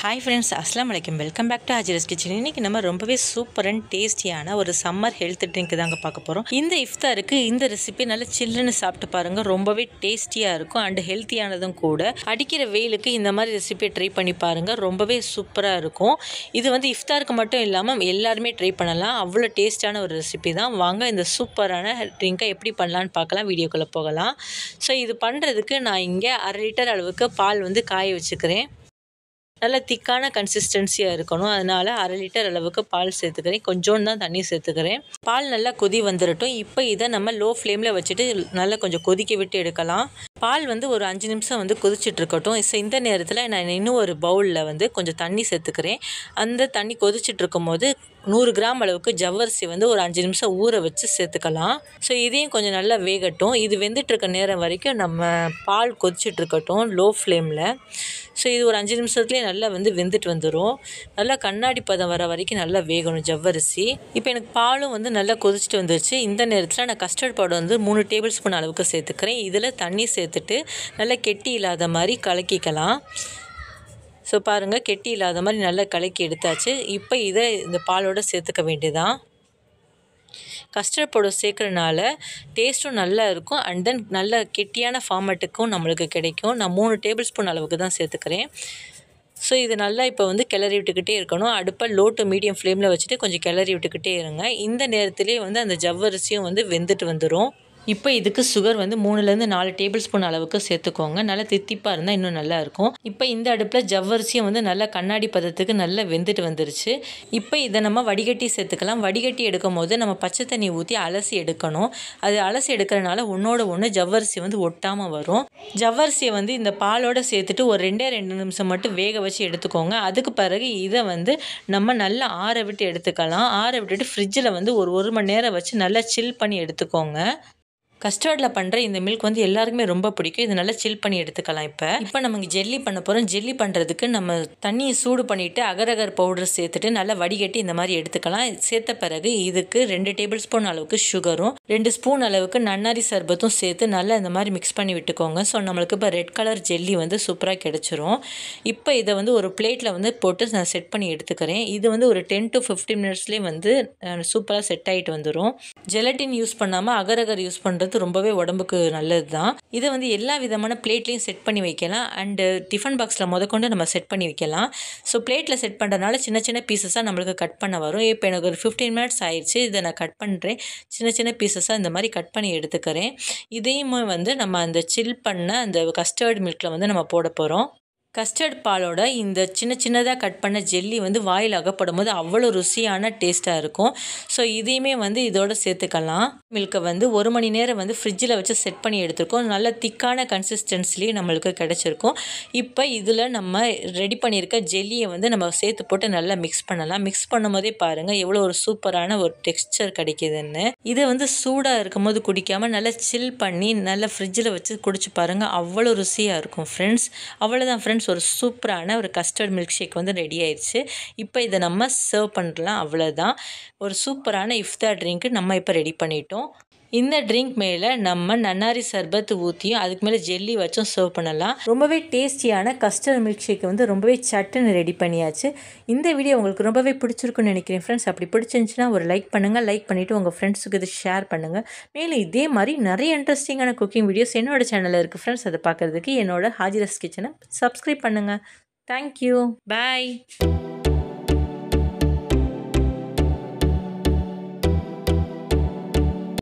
Hi friends, அஸ்ஸலாமு அலைக்கும். Welcome back to Hajira's kitchen. இன்றைக்கி நம்ம ரொம்பவே சூப்பர் அண்ட் டேஸ்டியான ஒரு சம்மர் ஹெல்த் ட்ரிங்க் தாங்க பார்க்க போகிறோம். இந்த இஃப்தாருக்கு இந்த ரெசிபி நல்லா சில்லுன்னு சாப்பிட்டு பாருங்கள். ரொம்பவே டேஸ்டியாக இருக்கும் அண்ட் ஹெல்த்தியானதும் கூட. அடிக்கிற வெயிலுக்கு இந்த மாதிரி ரெசிபியை ட்ரை பண்ணி பாருங்கள். ரொம்பவே சூப்பராக இருக்கும். இது வந்து இஃப்தாருக்கு மட்டும் இல்லாமல் எல்லாருமே ட்ரை பண்ணலாம். அவ்வளோ டேஸ்டான ஒரு ரெசிபி தான். வாங்க இந்த சூப்பரான ட்ரிங்கை எப்படி பண்ணலான்னு பார்க்கலாம். வீடியோக்குள்ளே போகலாம். ஸோ இது பண்ணுறதுக்கு நான் இங்கே 1/2 லிட்டர் அளவுக்கு பால் வந்து காய வச்சுக்கிறேன். நல்ல திக்கான கன்சிஸ்டன்சியாக இருக்கணும். அதனால் 1/2 லிட்டர் அளவுக்கு பால் சேர்த்துக்கிறேன். கொஞ்சோண்டு தான் தண்ணி சேர்த்துக்கிறேன். பால் நல்லா கொதி வந்துடட்டும். இப்போ இதை நம்ம லோ ஃப்ளேமில் வச்சுட்டு நல்லா கொஞ்சம் கொதிக்க விட்டு எடுக்கலாம். பால் வந்து ஒரு 5 நிமிஷம் வந்து கொதிச்சுட்டு இருக்கட்டும். ஸோ இந்த நேரத்தில் நான் இன்னும் ஒரு பவுலில் வந்து கொஞ்சம் தண்ணி சேர்த்துக்கிறேன். அந்த தண்ணி கொதிச்சுட்டு இருக்கும் போது 100 கிராம் அளவுக்கு ஜவ்வரிசி வந்து ஒரு 5 நிமிஷம் ஊற வச்சு சேர்த்துக்கலாம். ஸோ இதையும் கொஞ்சம் நல்லா வேகட்டும். இது வெந்துட்டுருக்க நேரம் வரைக்கும் நம்ம பால் கொதிச்சுட்டு இருக்கட்டும் லோ ஃப்ளேமில். ஸோ இது ஒரு 5 நிமிஷத்துலேயே நல்லா வந்து வெந்துட்டு வந்துடும். நல்லா கண்ணாடி பதம் வர வரைக்கும் நல்லா வேகணும் ஜவ்வரிசி. இப்போ எனக்கு பாலும் வந்து நல்லா கொதிச்சுட்டு வந்துருச்சு. இந்த நேரத்தில் நான் கஸ்டர்ட் பவுடர் வந்து 3 டேபிள் ஸ்பூன் அளவுக்கு சேர்த்துக்கிறேன். இதில் தண்ணி சேர்த்துட்டு நல்லா கெட்டி இல்லாத மாதிரி கலக்கிக்கலாம். ஸோ பாருங்கள், கெட்டி இல்லாத மாதிரி நல்லா கலக்கி எடுத்தாச்சு. இப்போ இதை இந்த பாலோடு சேர்த்துக்க வேண்டியதான். கஸ்டர்ட் பவுடர் சேர்க்குறனால டேஸ்ட்டும் நல்லா இருக்கும் அண்ட் தென் நல்ல கெட்டியான ஃபார்மேட்டுக்கும் நம்மளுக்கு கிடைக்கும். நான் 3 டேபிள் ஸ்பூன் அளவுக்கு தான் சேர்த்துக்கிறேன். ஸோ இது நல்லா இப்போ வந்து கிளறி விட்டுக்கிட்டே இருக்கணும். அடுப்பை லோ டு மீடியம் ஃப்ளேமில் வச்சுட்டு கொஞ்சம் கிளறி விட்டுக்கிட்டே இருங்க. இந்த நேரத்துலேயே வந்து அந்த ஜவ்வரிசியும் வந்து வெந்துட்டு வந்துடும். இப்போ இதுக்கு சுகர் வந்து 3லேருந்து 4 டேபிள் ஸ்பூன் அளவுக்கு சேர்த்துக்கோங்க. நல்லா தித்திப்பாக இருந்தால் இன்னும் நல்லா இருக்கும். இப்போ இந்த அடுப்பில் ஜவ்வரிசியும் வந்து நல்லா கண்ணாடி பதத்துக்கு நல்லா வெந்துட்டு வந்துருச்சு. இப்போ இதை நம்ம வடிகட்டி சேர்த்துக்கலாம். வடிகட்டி எடுக்கும் போது நம்ம பச்சை தண்ணி ஊற்றி அலசி எடுக்கணும். அது அலசி எடுக்கிறனால ஒன்றோட ஒன்று ஜவ்வரிசி வந்து ஒட்டாமல் வரும். ஜவ்வரிசியை வந்து இந்த பாலோடு சேர்த்துட்டு ஒரு 2 நிமிஷம் மட்டும் வேக வச்சு எடுத்துக்கோங்க. அதுக்கு பிறகு இதை வந்து நம்ம நல்லா ஆற விட்டு எடுத்துக்கலாம். ஆற விட்டுட்டு ஃப்ரிட்ஜில் வந்து ஒரு மணி நேரம் வச்சு நல்லா சில் பண்ணி எடுத்துக்கோங்க. கஸ்டர்டில் பண்ணுற இந்த மில்க் வந்து எல்லாருக்குமே ரொம்ப பிடிக்கும். இது நல்லா சில் பண்ணி எடுத்துக்கலாம். இப்போ நம்ம இங்கே ஜெல்லி பண்ண போகிறோம். ஜெல்லி பண்ணுறதுக்கு நம்ம தண்ணியை சூடு பண்ணிவிட்டு அகரகர் பவுடர் சேர்த்துட்டு நல்லா வடிகட்டி இந்த மாதிரி எடுத்துக்கலாம். சேர்த்த பிறகு இதுக்கு 2 டேபிள் ஸ்பூன் அளவுக்கு சுகரும் 2 ஸ்பூன் அளவுக்கு நன்னாரி சர்பத்தும் சேர்த்து நல்லா இந்த மாதிரி மிக்ஸ் பண்ணி விட்டுக்கோங்க. ஸோ நம்மளுக்கு இப்போ ரெட் கலர் ஜெல்லி வந்து சூப்பராக கிடச்சிரும். இப்போ இதை வந்து ஒரு பிளேட்டில் வந்து போட்டு நான் செட் பண்ணி எடுத்துக்கிறேன். இது வந்து ஒரு 10 to 15 மினிட்ஸ்லேயே வந்து சூப்பராக செட் ஆகிட்டு வந்துடும். ஜெலட்டின் யூஸ் பண்ணாமல் அகரகர் யூஸ் பண்ணுறது ரொம்பவே உடம்புக்கு நல்லது தான். இதை வந்து எல்லா விதமான பிளேட்லையும் செட் பண்ணி வைக்கலாம் அண்டு டிஃபன் பாக்ஸில் முதற்கொண்டு நம்ம செட் பண்ணி வைக்கலாம். ஸோ பிளேட்டில் செட் பண்ணுறதுனால சின்ன சின்ன பீசஸாக நம்மளுக்கு கட் பண்ண வரும். இப்போ எனக்கு ஒரு 15 மினிட்ஸ் ஆயிடுச்சு. இதை நான் கட் பண்ணுறேன். சின்ன சின்ன பீசஸாக இந்த மாதிரி கட் பண்ணி எடுத்துக்கிறேன். இதையுமே வந்து நம்ம அந்த சில் பண்ண அந்த கஸ்டர்ட் மில்கில் வந்து நம்ம போட போகிறோம். கஸ்டர்ட் பாலோட இந்த சின்னதாக கட் பண்ண ஜெல்லி வந்து வாயில் அகப்படும் போது அவ்வளோ ருசியான டேஸ்ட்டாக இருக்கும். ஸோ இதையுமே வந்து இதோட சேர்த்துக்கலாம். மில்கை வந்து 1 மணி நேரம் வந்து ஃப்ரிட்ஜில் வச்சு செட் பண்ணி எடுத்துருக்கோம். நல்ல திக்கான கன்சிஸ்டன்சிலையும் நம்மளுக்கு கிடச்சிருக்கும். இப்போ இதில் நம்ம ரெடி பண்ணியிருக்க ஜெல்லியை வந்து நம்ம சேர்த்து போட்டு நல்லா மிக்ஸ் பண்ணலாம். மிக்ஸ் பண்ணும் போதே பாருங்கள் எவ்வளோ ஒரு சூப்பரான ஒரு டெக்ஸ்சர் கிடைக்கிதுன்னு. இதை வந்து சூடாக இருக்கும் போது குடிக்காமல் நல்லா சில் பண்ணி நல்லா ஃப்ரிட்ஜில் வச்சு குடிச்சு பாருங்கள். அவ்வளோ ருசியாக இருக்கும் ஃப்ரெண்ட்ஸ். அவ்வளோதான் ஃப்ரெண்ட்ஸ், ஒரு சூப்பரான ஒரு கஸ்டர்ட் மில்க் ஷேக் வந்து ரெடி ஆயிடுச்சு. இப்போ இதை நம்ம சர்வ் பண்ணலாம். அவ்வளோதான், ஒரு சூப்பரான இஃப்தார் ட்ரிங்க் நம்ம இப்போ ரெடி பண்ணிட்டோம். இந்த ட்ரிங்க் மேலே நம்ம நன்னாரி சர்பத் ஊற்றியும் அதுக்கு மேலே ஜெல்லி வச்சும் சர்வ் பண்ணலாம். ரொம்பவே டேஸ்டியான கஸ்டர்ட் மில்க் ஷேக் வந்து ரொம்பவே சட்டுன்னு ரெடி பண்ணியாச்சு. இந்த வீடியோ உங்களுக்கு ரொம்பவே பிடிச்சிருக்குன்னு நினைக்கிறேன் ஃப்ரெண்ட்ஸ். அப்படி பிடிச்சிருந்துச்சுன்னா ஒரு லைக் பண்ணுங்கள். லைக் பண்ணிவிட்டு உங்கள் ஃப்ரெண்ட்ஸுக்கு இது ஷேர் பண்ணுங்கள். மேலும் இதே மாதிரி நிறைய இன்ட்ரெஸ்டிங்கான குக்கிங் வீடியோஸ் என்னோட சேனலில் இருக்குது ஃப்ரெண்ட்ஸ். அதை பார்க்குறதுக்கு என்னோட ஹாஜிரஸ் கிச்சனை சப்ஸ்கிரைப் பண்ணுங்கள். தேங்க்யூ, பாய்.